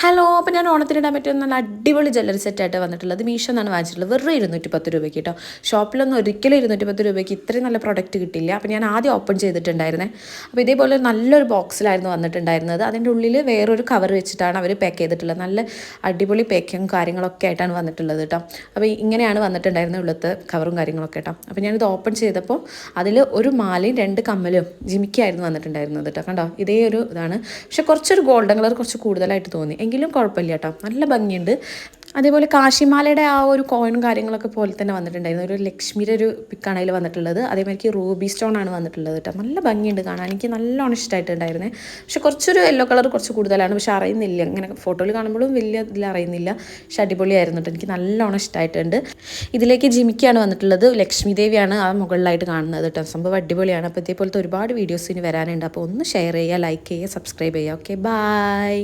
Hello, അപ്പോൾ ഞാൻ ഓണത്തിനിടാൻ പറ്റിയ നല്ല അടിപൊളി ജ്വല്ലറി സെറ്റായിട്ട് വന്നിട്ടുള്ളത് മീഷോ എന്നാണ് വാങ്ങിച്ചിട്ടുള്ളത്. വെറും 210 രൂപയ്ക്ക് കേട്ടോ. ഷോപ്പിലൊന്നും ഒരിക്കലും 210 രൂപയ്ക്ക് ഇത്രയും നല്ല പ്രൊഡക്റ്റ് കിട്ടില്ല. അപ്പോൾ ഞാൻ ആദ്യം ഓപ്പൺ ചെയ്തിട്ടുണ്ടായിരുന്നേ. അപ്പോൾ ഇതേപോലെ നല്ലൊരു ബോക്സിലായിരുന്നു വന്നിട്ടുണ്ടായിരുന്നത്. അതിൻ്റെ ഉള്ളിൽ വേറൊരു കവർ വെച്ചിട്ടാണ് അവർ പാക്ക് ചെയ്തിട്ടുള്ളത്. നല്ല അടിപൊളി പാക്കിങ്ങും കാര്യങ്ങളൊക്കെ ആയിട്ടാണ് വന്നിട്ടുള്ളത് കേട്ടോ. അപ്പോൾ ഇങ്ങനെയാണ് വന്നിട്ടുണ്ടായിരുന്നത് ഉള്ളത്തെ കവറും കാര്യങ്ങളൊക്കെ കേട്ടോ. അപ്പോൾ ഞാനിത് ഓപ്പൺ ചെയ്തപ്പോൾ അതിൽ ഒരു മാലയും 2 കമ്മലും ജിമിക്കായിരുന്നു വന്നിട്ടുണ്ടായിരുന്നത് കേട്ടോ. കണ്ടോ, ഇതേ ഒരു ഇതാണ്. പക്ഷെ കുറച്ചൊരു ഗോൾഡൻ കളർ കുറച്ച് കൂടുതലായിട്ട് തോന്നി, എങ്കിലും കുഴപ്പമില്ല കേട്ടോ, നല്ല ഭംഗിയുണ്ട്. അതേപോലെ കാശിമാലയുടെ ആ ഒരു കോയിനും കാര്യങ്ങളൊക്കെ പോലെ തന്നെ വന്നിട്ടുണ്ടായിരുന്നു. ഒരു ലക്ഷ്മിയുടെ ഒരു പിക്കാണ് അതിൽ വന്നിട്ടുള്ളത്. അതേമാതിരി റൂബി സ്റ്റോൺ ആണ് വന്നിട്ടുള്ളത് കേട്ടോ. നല്ല ഭംഗിയുണ്ട് കാണാൻ, എനിക്ക് നല്ലോണം ഇഷ്ടമായിട്ടുണ്ടായിരുന്നേ. പക്ഷെ കുറച്ചൊരു യെല്ലോ കളർ കുറച്ച് കൂടുതലാണ്, പക്ഷെ അറിയുന്നില്ല, ഇങ്ങനെ ഫോട്ടോയിൽ കാണുമ്പോഴും വലിയ ഇതിൽ അറിയുന്നില്ല. പക്ഷെ അടിപൊളിയായിരുന്നു കേട്ടോ, എനിക്ക് നല്ലോണം ഇഷ്ടമായിട്ടുണ്ട്. ഇതിലേക്ക് ജിമിക്കാണ് വന്നിട്ടുള്ളത്. ലക്ഷ്മി ദേവിയാണ് ആ മുകളിലായിട്ട് കാണുന്നത് കേട്ടോ. സംഭവം അടിപൊളിയാണ്. അപ്പോൾ ഇതേപോലത്തെ ഒരുപാട് വീഡിയോസ് ഇനി വരാനുണ്ട്. അപ്പോൾ ഒന്ന് ഷെയർ ചെയ്യുക, ലൈക്ക് ചെയ്യുക, സബ്സ്ക്രൈബ് ചെയ്യുക. Okay, by.